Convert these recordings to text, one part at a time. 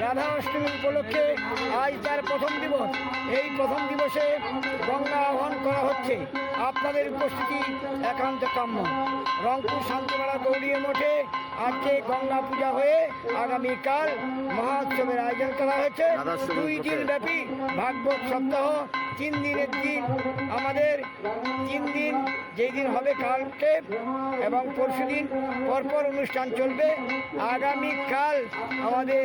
রাধা অষ্টমী উপলক্ষে আজ তার প্রথম দিবস। এই প্রথম দিবসে গঙ্গা আহ্বান করা হচ্ছে। আপনাদের উপস্থিতি একান্ত কাম্য। রংপুর শান্তিমেলা গৌড়ীয় মঠে আজকে গঙ্গা পূজা হয়ে আগামীকাল মহোৎসবের আয়োজন করা হয়েছে। 2 দিন ব্যাপী ভাগবত সপ্তাহ, 3 দিনের দিন আমাদের 3 দিন, যেই দিন হবে কালকে এবং পরশু দিন পরপর অনুষ্ঠান চলবে। আগামীকাল আমাদের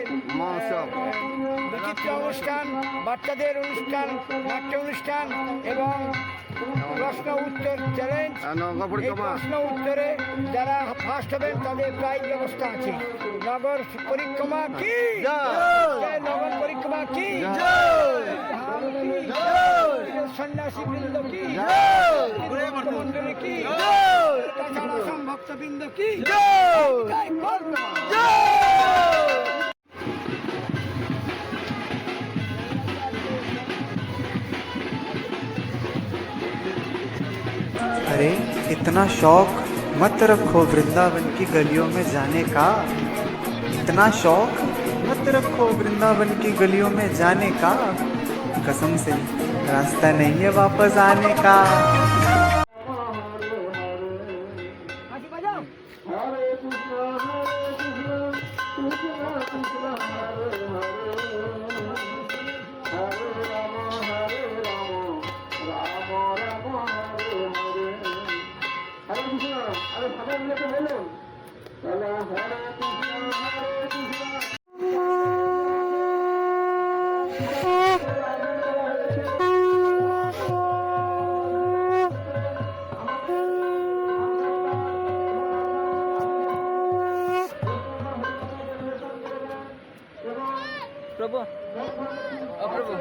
বিচিত্র অনুষ্ঠান, বাচ্চাদের অনুষ্ঠান, নাট্য অনুষ্ঠান এবং প্রশ্ন উত্তর চ্যালেঞ্জ। এই প্রশ্ন উত্তরে যারা ফার্স্ট হবেন তাদের প্রাইজ ব্যবস্থা আছে। নগর পরিক্রমা কি, নগর পরিক্রমা কি, সন্ন্যাসী বৃন্দ কি, মন্ডলী কি, আসাম ভক্তবৃন্দ কি। अरे इतना शौक मत रखो वृंदावन की गलियों में जाने का। इतना शौक मत रखो वृंदावन की गलियों में जाने का। कसम से रास्ता नहीं है वापस आने का। प्रभु प्रभु